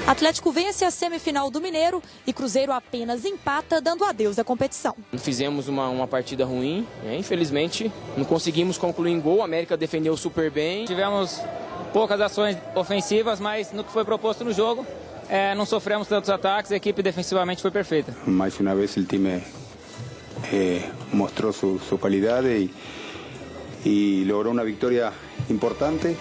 Atlético vence a semifinal do Mineiro e Cruzeiro apenas empata, dando adeus à competição. Fizemos uma partida ruim, infelizmente não conseguimos concluir em gol, a América defendeu super bem. Tivemos poucas ações ofensivas, mas no que foi proposto no jogo, não sofremos tantos ataques, a equipe defensivamente foi perfeita. Mais uma vez o time mostrou sua qualidade e logrou uma vitória importante.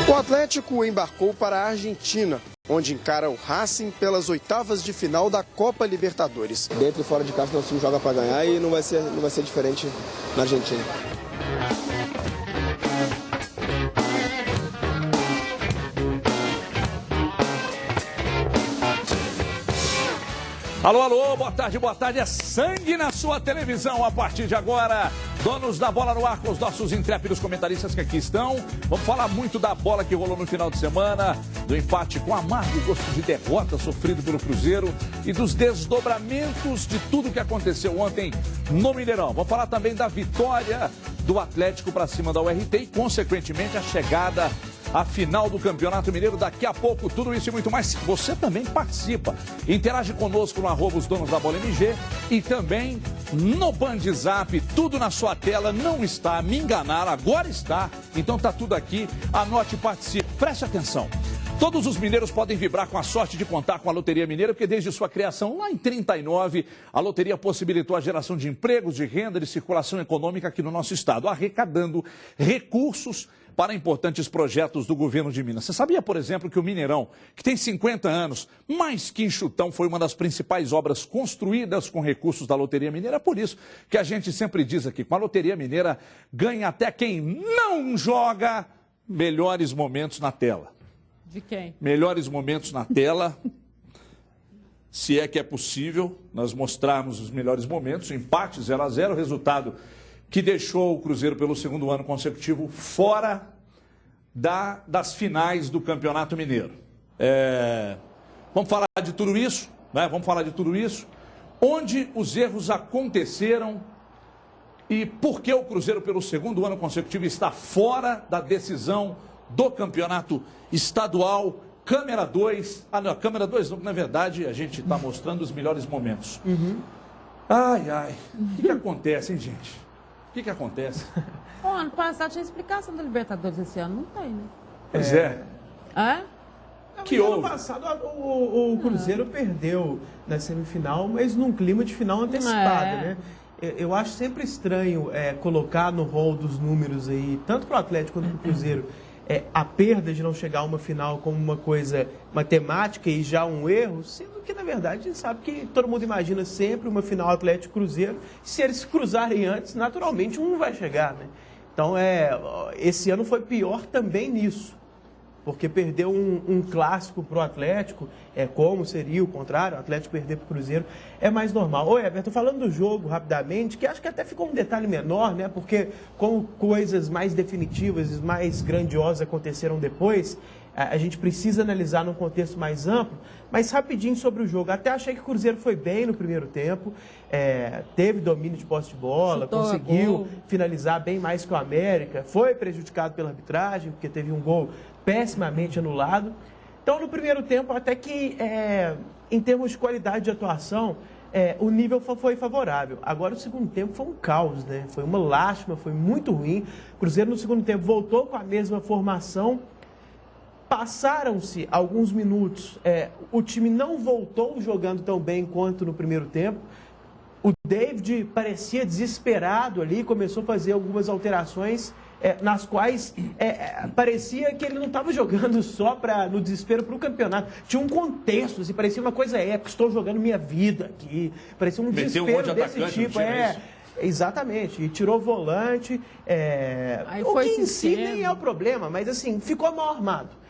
O Atlético embarcou para a Argentina, onde encara o Racing pelas oitavas de final da Copa Libertadores. Dentro e fora de casa, nosso time joga para ganhar e não vai ser diferente na Argentina. Alô, alô, boa tarde, é sangue na sua televisão a partir de agora. Donos da bola no ar com os nossos intrépidos comentaristas que aqui estão. Vamos falar muito da bola que rolou no final de semana, do empate com amargo gosto de derrota sofrido pelo Cruzeiro e dos desdobramentos de tudo que aconteceu ontem no Mineirão. Vamos falar também da vitória do Atlético para cima da URT e, consequentemente, a chegada à final do Campeonato Mineiro. Daqui a pouco, tudo isso e muito mais. Você também participa. Interage conosco no @os donos da bola MG e também no Band Zap. Tudo na sua tela. Não está, me enganaram, agora está. Então tá tudo aqui. Anote e participe. Preste atenção. Todos os mineiros podem vibrar com a sorte de contar com a Loteria Mineira, porque desde sua criação, lá em 39, a loteria possibilitou a geração de empregos, de renda, de circulação econômica aqui no nosso estado, arrecadando recursos para importantes projetos do governo de Minas. Você sabia, por exemplo, que o Mineirão, que tem 50 anos, mais que enxutão, foi uma das principais obras construídas com recursos da Loteria Mineira? É por isso que a gente sempre diz aqui, com a Loteria Mineira, ganha até quem não joga melhores momentos na tela. De quem? Melhores momentos na tela, se é que é possível nós mostrarmos os melhores momentos, empate 0-0, resultado que deixou o Cruzeiro pelo segundo ano consecutivo fora das finais do Campeonato Mineiro. Vamos falar de tudo isso, né? Vamos falar de tudo isso, onde os erros aconteceram e por que o Cruzeiro pelo segundo ano consecutivo está fora da decisão do Campeonato Estadual. Câmera 2, câmera 2 não, na verdade a gente está mostrando os melhores momentos. Ai, o que acontece, hein, gente? O que acontece? O ano passado tinha explicação da Libertadores, esse ano não tem, né? Pois é. Que ano passado o Cruzeiro perdeu na semifinal, mas num clima de final antecipada, né? Eu acho sempre estranho colocar no rol dos números aí, tanto para o Atlético quanto para o Cruzeiro, a perda de não chegar a uma final como uma coisa matemática e já um erro, sendo que, na verdade, a gente sabe que todo mundo imagina sempre uma final Atlético-Cruzeiro. Se eles se cruzarem antes, naturalmente um vai chegar, né? Então, esse ano foi pior também nisso, porque perdeu um clássico para o Atlético, como seria o contrário, o Atlético perder para o Cruzeiro, é mais normal. Oi, Everton, falando do jogo rapidamente, que acho que até ficou um detalhe menor, né? Porque como coisas mais definitivas e mais grandiosas aconteceram depois, a gente precisa analisar num contexto mais amplo, mas rapidinho sobre o jogo. Até achei que o Cruzeiro foi bem no primeiro tempo, teve domínio de posse de bola, conseguiu finalizar bem mais que o América, foi prejudicado pela arbitragem, porque teve um gol pessimamente anulado. Então, no primeiro tempo, até que em termos de qualidade de atuação, o nível foi favorável. Agora, o segundo tempo foi um caos, né? Foi uma lástima, foi muito ruim. O Cruzeiro, no segundo tempo, voltou com a mesma formação. Passaram-se alguns minutos, o time não voltou jogando tão bem quanto no primeiro tempo. O David parecia desesperado ali, começou a fazer algumas alterações nas quais parecia que ele não estava jogando só no desespero para o campeonato. Tinha um contexto, assim, parecia uma coisa épica, estou jogando minha vida aqui. Parecia um desespero desse tipo. Exatamente, e tirou volante. O que em si nem é o problema, mas assim, ficou mal armado.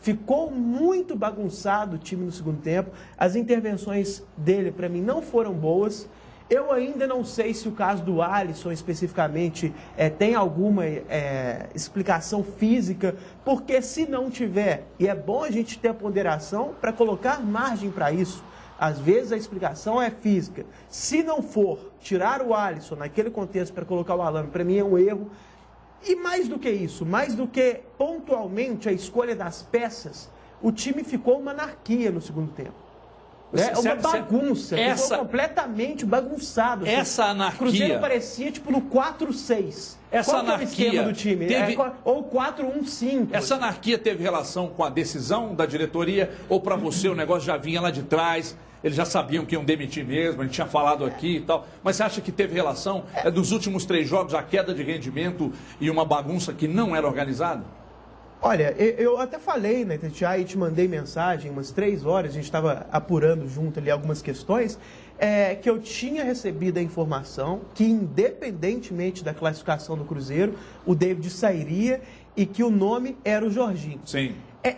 Ficou muito bagunçado o time no segundo tempo. As intervenções dele, para mim, não foram boas. Eu ainda não sei se o caso do Alisson, especificamente, tem alguma explicação física, porque se não tiver, e é bom a gente ter a ponderação para colocar margem para isso, às vezes a explicação é física. Se não for tirar o Alisson naquele contexto para colocar o Alan, para mim é um erro. E mais do que isso, mais do que pontualmente a escolha das peças, o time ficou uma anarquia no segundo tempo. É uma bagunça, ficou completamente bagunçado. Essa anarquia... O Cruzeiro parecia tipo no 4-6. Essa anarquia... é o esquema do time? Teve... Ou 4-1-5. Essa anarquia teve relação com a decisão da diretoria? Ou para você o negócio já vinha lá de trás? Eles já sabiam que iam demitir mesmo, a gente tinha falado aqui e tal. Mas você acha que teve relação dos últimos 3 jogos, a queda de rendimento e uma bagunça que não era organizada? Olha, eu até falei na Itatiaia e te mandei mensagem umas 3 horas, a gente estava apurando junto ali algumas questões, que eu tinha recebido a informação que, independentemente da classificação do Cruzeiro, o David sairia e que o nome era o Jorginho. Sim.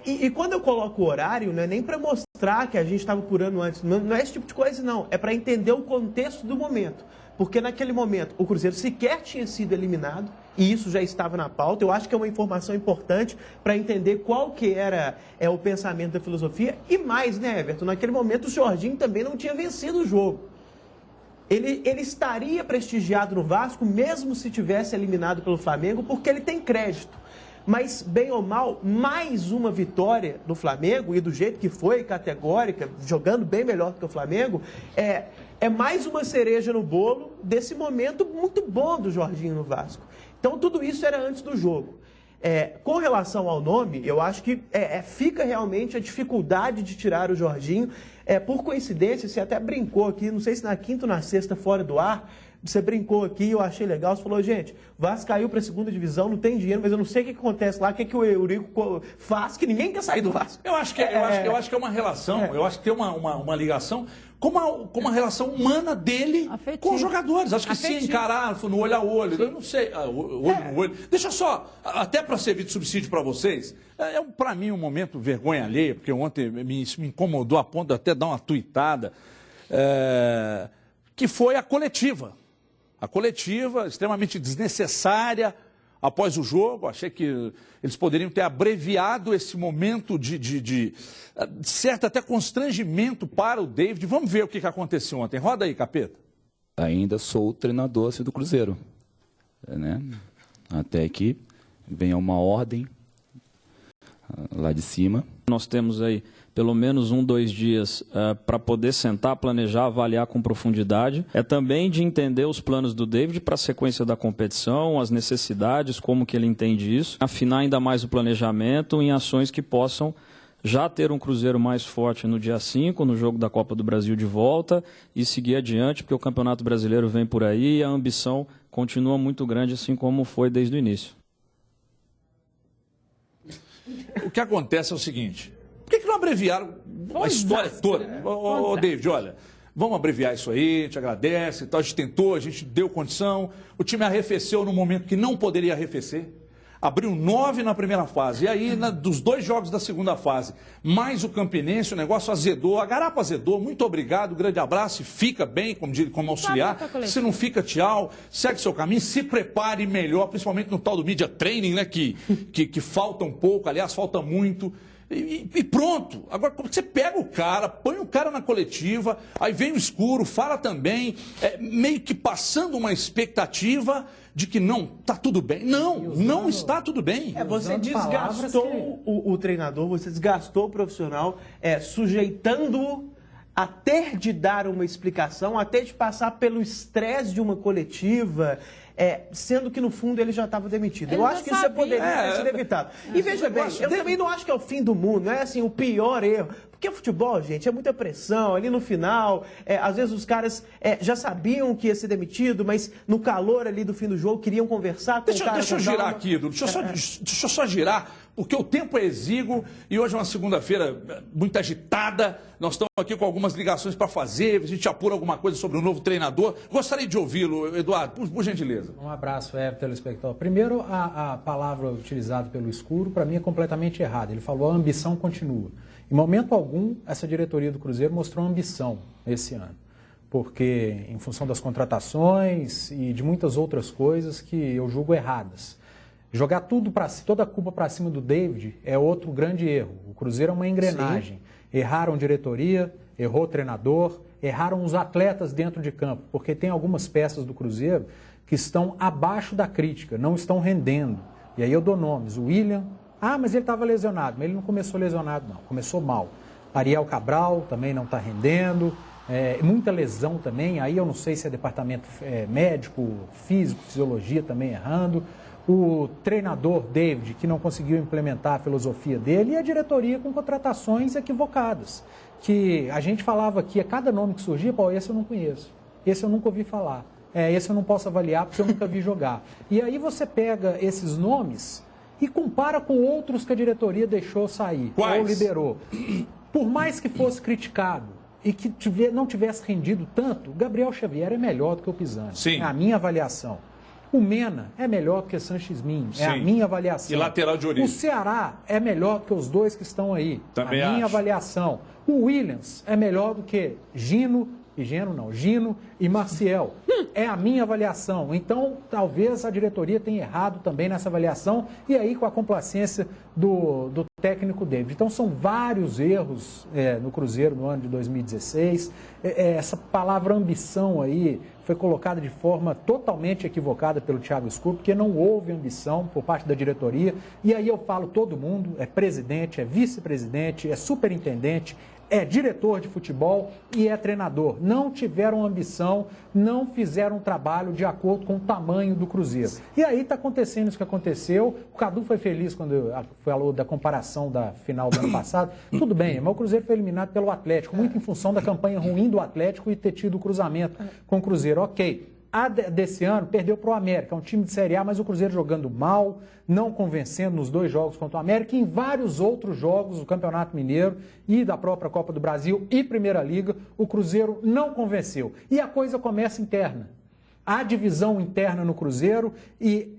E quando eu coloco o horário, não é nem para mostrar que a gente estava apurando antes, não é esse tipo de coisa, não. É para entender o contexto do momento. Porque naquele momento o Cruzeiro sequer tinha sido eliminado e isso já estava na pauta. Eu acho que é uma informação importante para entender qual que era o pensamento da filosofia. E mais, né, Everton? Naquele momento o Jorginho também não tinha vencido o jogo. Ele estaria prestigiado no Vasco mesmo se tivesse eliminado pelo Flamengo, porque ele tem crédito. Mas, bem ou mal, mais uma vitória do Flamengo, e do jeito que foi, categórica, jogando bem melhor do que o Flamengo, é mais uma cereja no bolo desse momento muito bom do Jorginho no Vasco. Então, tudo isso era antes do jogo. Com relação ao nome, eu acho que fica realmente a dificuldade de tirar o Jorginho. Por coincidência, você até brincou aqui, não sei se na quinta ou na sexta, fora do ar, você brincou aqui, eu achei legal, você falou, gente, Vasco caiu para a segunda divisão, não tem dinheiro, mas eu não sei o que acontece lá, o que o Eurico faz, que ninguém quer sair do Vasco. Eu acho que é uma relação, eu acho que tem uma ligação com uma relação humana dele com os jogadores. Acho que se encarar no olho a olho, eu não sei, olho no olho. Deixa só, até para servir de subsídio para vocês, para mim um momento vergonha alheia, porque ontem me incomodou a ponto de até dar uma tuitada, que foi a coletiva. A coletiva, extremamente desnecessária após o jogo. Achei que eles poderiam ter abreviado esse momento de certo até constrangimento para o David. Vamos ver o que aconteceu ontem. Roda aí, Capeta. Ainda sou o treinador do Cruzeiro, né? Até que venha uma ordem lá de cima. Nós temos aí pelo menos 1, 2 dias para poder sentar, planejar, avaliar com profundidade. É também de entender os planos do David para a sequência da competição, as necessidades, como que ele entende isso. Afinar ainda mais o planejamento em ações que possam já ter um Cruzeiro mais forte no dia 5, no jogo da Copa do Brasil de volta, e seguir adiante, porque o Campeonato Brasileiro vem por aí e a ambição continua muito grande, assim como foi desde o início. O que acontece é o seguinte... Por que não abreviaram a história toda? Ô, David, olha, vamos abreviar isso aí, a gente agradece e tal, a gente tentou, a gente deu condição, o time arrefeceu no momento que não poderia arrefecer, abriu 9 na primeira fase, e aí dos 2 jogos da segunda fase, mais o Campinense, o negócio azedou, a Garapa azedou, muito obrigado, grande abraço, e fica bem como auxiliar, se não fica, tchau, segue seu caminho, se prepare melhor, principalmente no tal do media training, né, que falta um pouco, aliás, falta muito. E pronto. Agora, como você pega o cara, põe o cara na coletiva, aí vem o escuro, fala também, meio que passando uma expectativa de que não, está tudo bem. Não está tudo bem. Você desgastou o treinador, você desgastou o profissional, sujeitando-o a ter de dar uma explicação, até de passar pelo estresse de uma coletiva, sendo que no fundo ele já estava demitido. Eu acho que isso poderia ter sido evitado. E veja bem, eu também não acho que é o fim do mundo, não é assim o pior erro. Porque futebol, gente, é muita pressão, ali no final, às vezes os caras já sabiam que ia ser demitido, mas no calor ali do fim do jogo queriam conversar com o cara. Deixa eu girar aqui, Edu, deixa eu só girar, porque o tempo é exíguo e hoje é uma segunda-feira muito agitada, nós estamos aqui com algumas ligações para fazer, a gente apura alguma coisa sobre o novo treinador. Gostaria de ouvi-lo, Eduardo, por gentileza. Um abraço, telespectador. Primeiro, a palavra utilizada pelo Escuro, para mim, é completamente errada. Ele falou a ambição continua. Em momento algum, essa diretoria do Cruzeiro mostrou ambição esse ano, porque em função das contratações e de muitas outras coisas que eu julgo erradas. Jogar tudo toda a culpa para cima do David é outro grande erro. O Cruzeiro é uma engrenagem. Sim. Erraram diretoria, errou o treinador, erraram os atletas dentro de campo, porque tem algumas peças do Cruzeiro que estão abaixo da crítica, não estão rendendo. E aí eu dou nomes, o William, mas ele estava lesionado, mas ele não começou lesionado não, começou mal. Ariel Cabral também não está rendendo, muita lesão também, aí eu não sei se é departamento médico, físico, fisiologia também errando. O treinador David, que não conseguiu implementar a filosofia dele, e a diretoria com contratações equivocadas. Que a gente falava aqui, a cada nome que surgia, esse eu não conheço, esse eu nunca ouvi falar, esse eu não posso avaliar porque eu nunca vi jogar. E aí você pega esses nomes e compara com outros que a diretoria deixou sair, ou liderou. Por mais que fosse criticado e que não tivesse rendido tanto, Gabriel Xavier é melhor do que o Pisani. Sim. É a minha avaliação. O Mena é melhor do que Sanches Min, é a minha avaliação. E lateral de origem. O Ceará é melhor do que os dois que estão aí, também a minha acho. avaliação. O Williams é melhor do que Gino e Maciel. É a minha avaliação. Então, talvez a diretoria tenha errado também nessa avaliação e aí com a complacência do técnico David. Então, são vários erros no Cruzeiro no ano de 2016. Essa palavra ambição aí foi colocada de forma totalmente equivocada pelo Thiago Escuro, porque não houve ambição por parte da diretoria. E aí eu falo todo mundo, é presidente, é vice-presidente, é superintendente, é diretor de futebol e é treinador. Não tiveram ambição, não fizeram um trabalho de acordo com o tamanho do Cruzeiro. E aí está acontecendo isso que aconteceu. O Cadu foi feliz quando falou da comparação da final do ano passado. Tudo bem, mas o Cruzeiro foi eliminado pelo Atlético, muito em função da campanha ruim do Atlético e ter tido o cruzamento com o Cruzeiro. Ok. A desse ano perdeu para o América, é um time de Série A, mas o Cruzeiro jogando mal, não convencendo nos 2 jogos contra o América e em vários outros jogos do Campeonato Mineiro e da própria Copa do Brasil e Primeira Liga, o Cruzeiro não convenceu. E a coisa começa interna. Há divisão interna no Cruzeiro e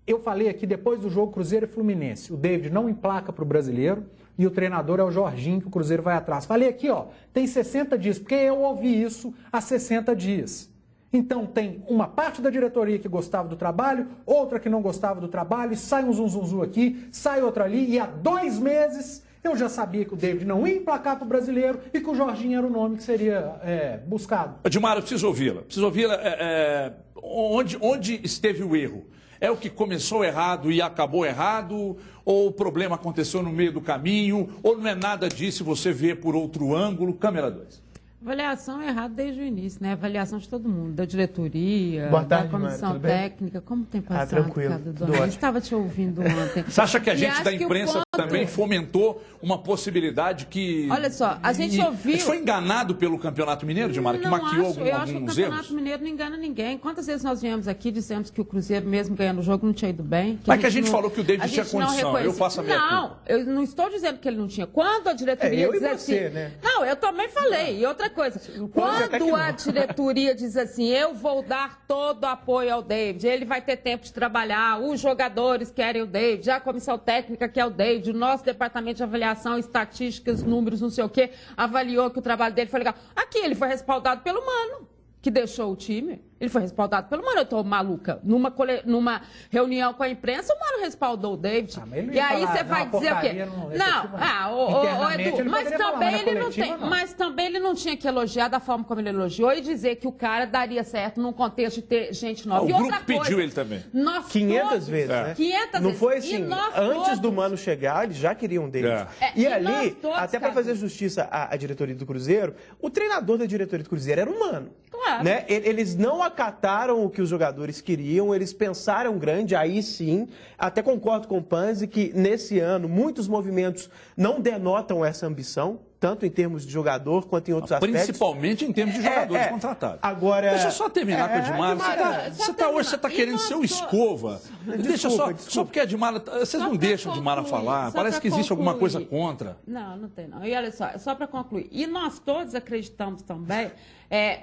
eu falei aqui depois do jogo Cruzeiro e Fluminense, o David não emplaca para o Brasileiro e o treinador é o Jorginho, que o Cruzeiro vai atrás. Falei aqui, tem 60 dias, porque eu ouvi isso há 60 dias. Então tem uma parte da diretoria que gostava do trabalho, outra que não gostava do trabalho, sai um zum aqui, sai outra ali, e há 2 meses eu já sabia que o David não ia emplacar para o Brasileiro e que o Jorginho era o nome que seria buscado. Edmar, eu preciso ouvi-la. Onde esteve o erro? É o que começou errado e acabou errado? Ou o problema aconteceu no meio do caminho? Ou não é nada disso e você vê por outro ângulo? Câmera 2. Avaliação é errada desde o início, né? Avaliação de todo mundo, da diretoria, Boa tarde, da comissão Mário, técnica. Como tem passado, tranquilo. Ricardo? Eu estava te ouvindo ontem. Você acha que a gente da imprensa também fomentou uma possibilidade que... Olha só, a gente ouviu... A gente foi enganado pelo Campeonato Mineiro, Edmar, que maquiou alguns erros? Eu acho que o Campeonato Mineiro não engana ninguém. Quantas vezes nós viemos aqui e dissemos que o Cruzeiro, mesmo ganhando o jogo, não tinha ido bem? Mas que a gente falou que o David tinha condição. Eu faço a minha culpa. Não, eu não estou dizendo que ele não tinha. Quando a diretoria diz assim... né? Não, eu também falei. E outra coisa... Quando a diretoria diz assim, eu vou dar todo o apoio ao David, ele vai ter tempo de trabalhar, os jogadores querem o David, a comissão técnica quer o David, o nosso departamento de avaliação, estatísticas, números, não sei o quê, avaliou que o trabalho dele foi legal. Aqui ele foi respaldado pelo Mano, que deixou o time. Ele foi respaldado pelo Mano. Eu tô maluca. Numa reunião com a imprensa, o Mano respaldou o David. E aí você vai dizer o quê? Edu, mas também ele não tinha que elogiar da forma como ele elogiou e dizer que o cara daria certo num contexto de ter gente nova. O grupo pediu ele também. 500 vezes, né? 500 não vezes. Foi assim, antes do Mano chegar, eles já queriam David. E ali, até para fazer justiça à diretoria do Cruzeiro, o treinador da diretoria do Cruzeiro era o Mano. Claro. Né? Eles não acataram o que os jogadores queriam, eles pensaram grande, aí sim. Até concordo com o Panzi que nesse ano muitos movimentos não denotam essa ambição, tanto em termos de jogador quanto em outros aspectos. Principalmente em termos de jogadores contratados. Agora, deixa eu só terminar com o Edmar. Hoje você está querendo ser o escova. Deixa só porque a Edmar... Vocês não deixam a Edmar falar. Parece que existe alguma coisa contra. Não tem não. E olha só para concluir. E nós todos acreditamos também,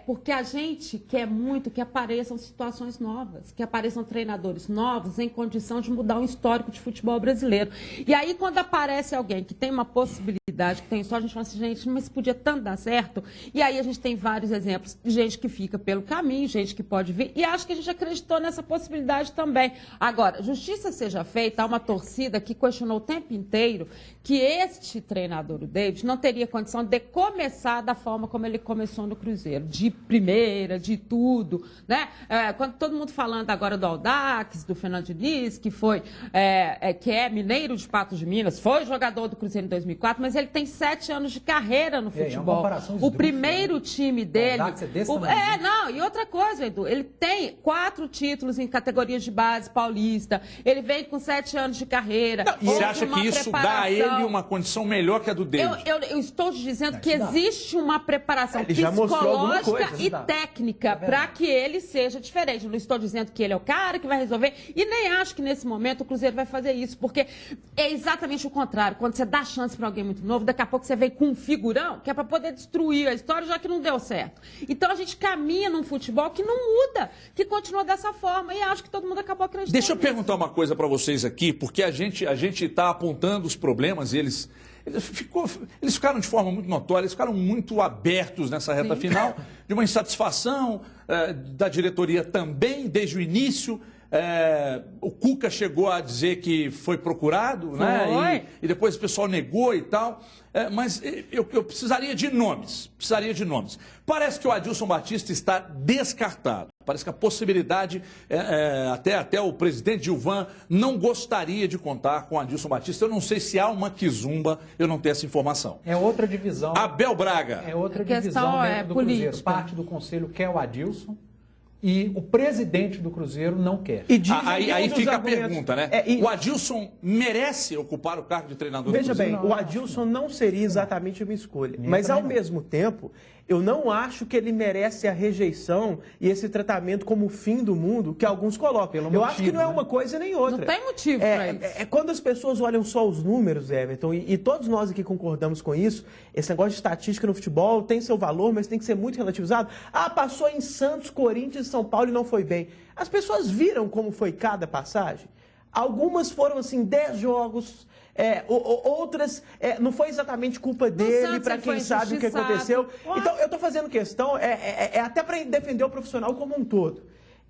porque a gente quer muito que apareçam situações novas, que apareçam treinadores novos em condição de mudar o histórico de futebol brasileiro. E aí, quando aparece alguém que tem uma possibilidade, que tem história, a gente fala assim, assim, gente, mas podia tanto dar certo. E aí a gente tem vários exemplos de gente que fica pelo caminho, gente que pode vir, e acho que a gente acreditou nessa possibilidade também. Agora, justiça seja feita, há uma torcida que questionou o tempo inteiro que este treinador, o David, não teria condição de começar da forma como ele começou no Cruzeiro, de primeira, de tudo, né? Quando todo mundo falando agora do Audax, do Fernando Diniz, que foi, que é mineiro de Patos de Minas, foi jogador do Cruzeiro em 2004, mas ele tem 7 anos de carreira no futebol. O primeiro time dele... E outra coisa, Edu, ele tem 4 títulos em categorias de base paulista, ele vem com 7 anos de carreira. E você acha que isso dá a ele uma condição melhor que a do David? Eu estou te dizendo que existe uma preparação psicológica e técnica para que ele seja diferente. Eu não estou dizendo que ele é o cara que vai resolver, e nem acho que nesse momento o Cruzeiro vai fazer isso, porque é exatamente o contrário. Quando você dá chance para alguém muito novo, daqui a pouco você vem com um figurão que é para poder destruir a história, já que não deu certo. Então a gente caminha num futebol que não muda, que continua dessa forma, e acho que todo mundo acabou acreditando. Deixa eu perguntar uma coisa para vocês aqui, porque a gente está apontando os problemas e eles ficaram de forma muito notória, eles ficaram muito abertos nessa reta final, de uma insatisfação da diretoria também, desde o início. O Cuca chegou a dizer que foi procurado, né? E depois o pessoal negou e tal. Mas eu precisaria de nomes. Parece que o Adilson Batista está descartado. Parece que a possibilidade, até o presidente Gilvan não gostaria de contar com o Adilson Batista. Eu não sei se há uma quizumba, eu não tenho essa informação. É outra divisão. Abel Braga. É outra divisão dentro do Cruzeiro. Parte do conselho quer o Adilson e o presidente do Cruzeiro não quer. Aí fica a pergunta, né? O Adilson merece ocupar o cargo de treinador do Cruzeiro? Veja bem, o Adilson não seria exatamente a minha escolha. Mas, ao mesmo tempo, eu não acho que ele merece a rejeição e esse tratamento como o fim do mundo que alguns colocam. Eu acho que não é uma coisa nem outra. Não tem motivo para isso. Quando as pessoas olham só os números, Everton, e todos nós aqui concordamos com isso, esse negócio de estatística no futebol tem seu valor, mas tem que ser muito relativizado. Passou em Santos, Corinthians, São Paulo e não foi bem. As pessoas viram como foi cada passagem? Algumas foram, assim, 10 jogos... outras, não foi exatamente culpa dele, para quem sabe o que aconteceu. Então, eu estou fazendo questão, até para defender o profissional como um todo.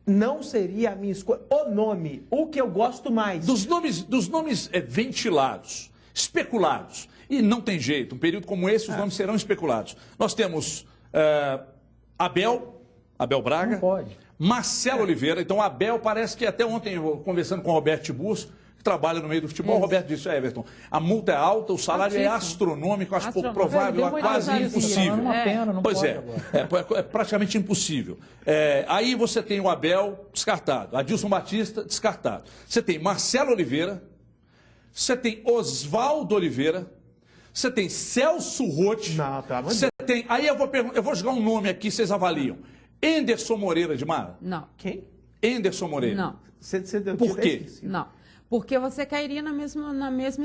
Não seria a minha escolha. O nome, o que eu gosto mais. Dos nomes ventilados, especulados, e não tem jeito, um período como esse, os nomes serão especulados. Nós temos Abel Braga, não pode. Marcelo Oliveira. Então, Abel parece que até ontem, conversando com o Roberto Tiburcio, que trabalha no meio do futebol, o Roberto disse, Everton, a multa é alta, o salário é astronômico, acho pouco provável, quase impossível. Pois é praticamente impossível. Aí você tem o Abel descartado, Adilson Batista descartado. Você tem Marcelo Oliveira, você tem Oswaldo Oliveira, você tem Celso Roth, você tem... Aí eu vou jogar um nome aqui, vocês avaliam. Anderson Moreira de Mara? Não. Quem? Anderson Moreira. Não. Por quê? Não. Porque você cairia na mesma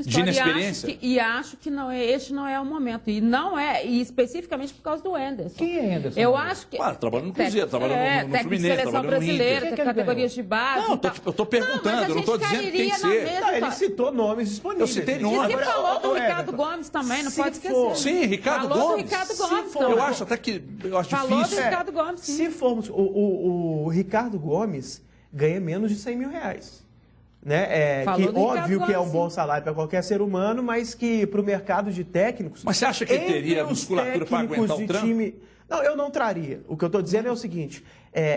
história. De inexperiência? E acho que não, este não é o momento. E não é, e especificamente por causa do Anderson. Quem é Anderson? Eu acho que... trabalhando no Cruzeiro, trabalhando no Fluminense, seleção brasileira, tem categorias de base. Não, eu estou perguntando, eu não estou dizendo que tem que ser. Ele citou nomes disponíveis. Eu citei nomes. E você falou do Ricardo Gomes também, não pode esquecer. Sim, Ricardo Gomes. Falou do Ricardo Gomes também. Eu acho até que... Eu acho falou difícil. Do Ricardo Gomes, sim. Se formos... O Ricardo Gomes ganha menos de 100 mil reais. Né? Que óbvio que é um bom salário para qualquer ser humano, mas que para o mercado de técnicos... Mas você acha que ele teria musculatura para aguentar o trampo? Não, eu não traria. O que eu estou dizendo é o seguinte,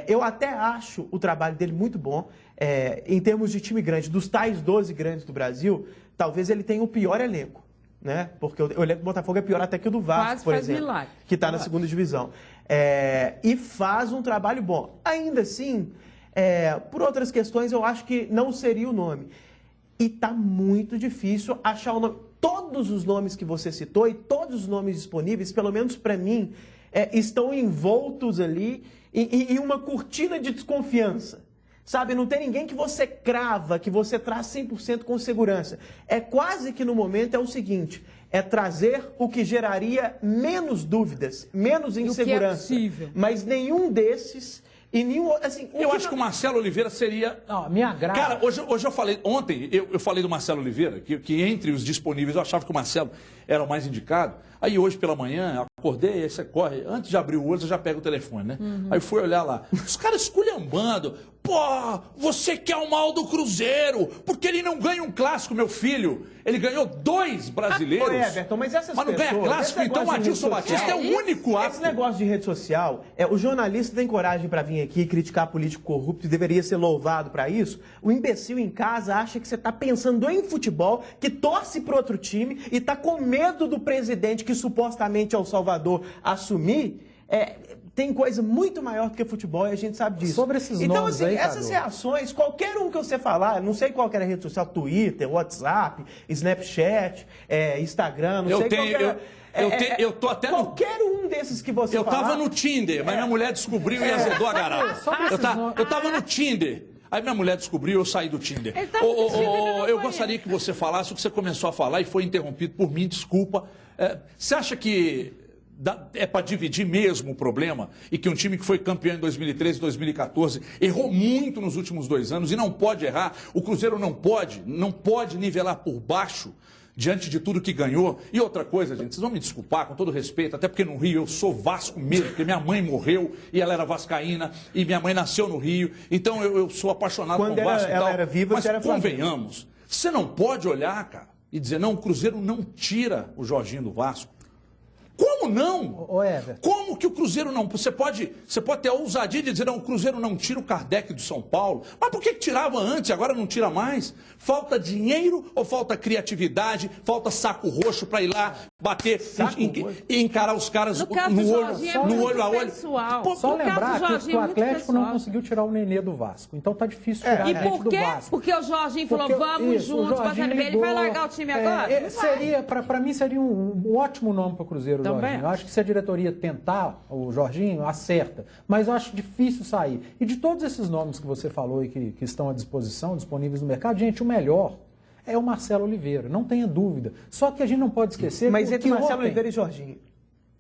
eu até acho o trabalho dele muito bom, em termos de time grande, dos tais 12 grandes do Brasil, talvez ele tenha o pior elenco. Né? Porque o elenco do Botafogo é pior até que o do Vasco, por exemplo, milagre. Que está na segunda divisão. E faz um trabalho bom. Ainda assim... por outras questões, eu acho que não seria o nome. E está muito difícil achar o nome. Todos os nomes que você citou e todos os nomes disponíveis, pelo menos para mim, estão envoltos ali em uma cortina de desconfiança. Sabe, não tem ninguém que você crava, que você traz 100% com segurança. Quase que no momento é o seguinte, trazer o que geraria menos dúvidas, menos insegurança. O que é possível. Mas nenhum desses... E nenhum, assim, eu acho que o Marcelo Oliveira seria... Não, me agrada. Cara, hoje eu falei... Ontem eu falei do Marcelo Oliveira, que entre os disponíveis eu achava que o Marcelo era o mais indicado. Aí hoje pela manhã, acordei, aí você corre, antes de abrir o olho, você já pega o telefone, né? Aí fui olhar lá, os caras esculhambando. Pô, você quer o mal do Cruzeiro, porque ele não ganha um clássico, meu filho. Ele ganhou 2 brasileiros. Everton, mas essas não ganha clássico, então o Adilson Batista é o único ato. Esse negócio de rede social, o jornalista tem coragem para vir aqui criticar político corrupto e deveria ser louvado para isso. O imbecil em casa acha que você tá pensando em futebol, que torce pro outro time e tá com medo do presidente que supostamente é o Salvador assumir. Tem coisa muito maior do que futebol e a gente sabe disso. Sobre esses então, nomes assim, aí, essas reações, qualquer um que você falar, não sei qual que era a rede social, Twitter, WhatsApp, Snapchat, Instagram, não sei qual que era. Eu tô até qualquer um desses que você falar... Eu tava no Tinder, mas minha mulher descobriu e azedou a garapa. Eu tava no Tinder. Aí minha mulher descobriu e eu saí do Tinder. Eu gostaria que você falasse o que você começou a falar e foi interrompido por mim, desculpa. Você acha que é para dividir mesmo o problema e que um time que foi campeão em 2013 e 2014 errou muito nos últimos 2 anos e não pode errar? O Cruzeiro não pode nivelar por baixo diante de tudo que ganhou. E outra coisa, gente, vocês vão me desculpar, com todo respeito, até porque no Rio eu sou Vasco mesmo, porque minha mãe morreu e ela era vascaína, e minha mãe nasceu no Rio, então eu sou apaixonado por Vasco e tal. Ela era viva, mas convenhamos, você não pode olhar, cara, e dizer, não, o Cruzeiro não tira o Jorginho do Vasco. Como não? Como que o Cruzeiro não... Você pode ter a ousadia de dizer, não, o Cruzeiro não tira o Kardec do São Paulo. Mas por que tirava antes e agora não tira mais? Falta dinheiro ou falta criatividade? Falta saco roxo para ir lá bater e encarar os caras no olho a olho? Só lembrar que o Atlético não conseguiu tirar o Nenê do Vasco. Então tá difícil tirar o Nenê do Vasco. Porque o Jorginho falou, vamos juntos pra Série B. Ele vai largar o time agora? Para mim seria um ótimo nome para o Cruzeiro. Eu acho que se a diretoria tentar o Jorginho, acerta. Mas eu acho difícil sair. E de todos esses nomes que você falou e que estão à disposição, disponíveis no mercado, gente, o melhor é o Marcelo Oliveira, não tenha dúvida. Só que a gente não pode esquecer... Mas entre Marcelo Oliveira e Jorginho?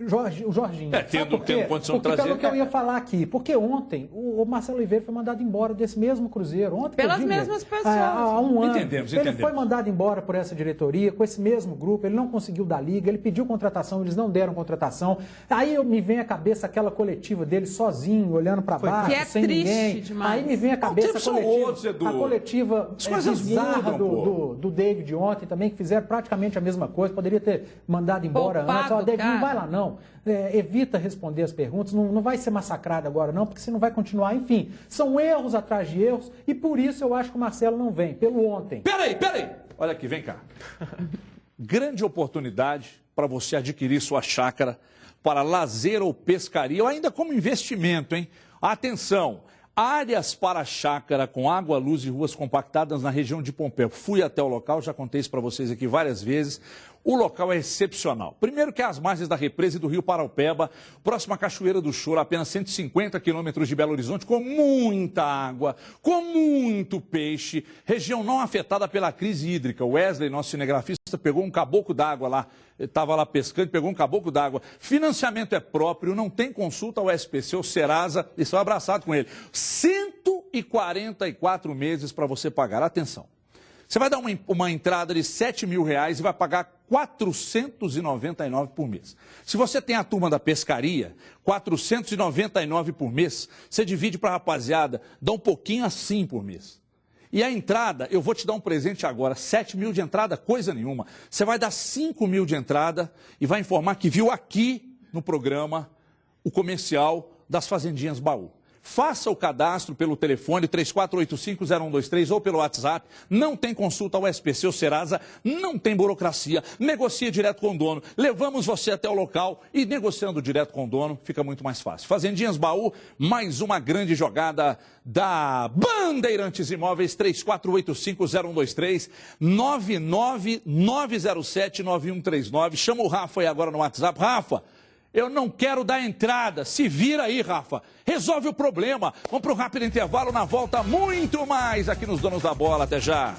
O Jorginho. Tendo condição de trazer. Pelo que eu ia falar aqui, porque ontem o Marcelo Oliveira foi mandado embora desse mesmo Cruzeiro. Ontem, pelas mesmas pessoas. Há um ano. Entendemos. Ele foi mandado embora por essa diretoria, com esse mesmo grupo, ele não conseguiu dar liga, ele pediu contratação, eles não deram contratação. Aí me vem à cabeça aquela coletiva dele sozinho, olhando para baixo, sem ninguém. Demais. Aí me vem à cabeça a coletiva bizarra do David ontem também, que fizeram praticamente a mesma coisa, poderia ter mandado embora antes. David, não vai lá não. Evita responder as perguntas, não vai ser massacrado agora não, porque você não vai continuar. Enfim, são erros atrás de erros e por isso eu acho que o Marcelo não vem, pelo ontem. Peraí. Olha aqui, vem cá. Grande oportunidade para você adquirir sua chácara para lazer ou pescaria, ou ainda como investimento, hein? Atenção! Áreas para chácara com água, luz e ruas compactadas na região de Pompéu. Fui até o local, já contei isso para vocês aqui várias vezes. O local é excepcional. Primeiro que é às margens da represa e do rio Paraupeba, próximo à Cachoeira do Choro, apenas 150 quilômetros de Belo Horizonte, com muita água, com muito peixe. Região não afetada pela crise hídrica. O Wesley, nosso cinegrafista, pegou um caboclo d'água lá. Estava lá pescando, pegou um caboclo d'água. Financiamento é próprio, não tem consulta ao SPC ou Serasa, estão abraçados com ele. 144 meses para você pagar. Atenção, você vai dar uma entrada de R$7 mil e vai pagar R$499 por mês. Se você tem a turma da pescaria, R$499 por mês, você divide para a rapaziada, dá um pouquinho assim por mês. E a entrada, eu vou te dar um presente agora, 7 mil de entrada, coisa nenhuma. Você vai dar 5 mil de entrada e vai informar que viu aqui no programa o comercial das Fazendinhas Baú. Faça o cadastro pelo telefone 3485-0123 ou pelo WhatsApp. Não tem consulta ao SPC ou Serasa, não tem burocracia. Negocia direto com o dono. Levamos você até o local e negociando direto com o dono fica muito mais fácil. Fazendinhas Baú, mais uma grande jogada da Bandeirantes Imóveis, 3485-0123, 99907-9139. Chama o Rafa aí agora no WhatsApp. Rafa, eu não quero dar entrada. Se vira aí, Rafa. Resolve o problema. Vamos para um rápido intervalo. Na volta, muito mais aqui nos Donos da Bola. Até já.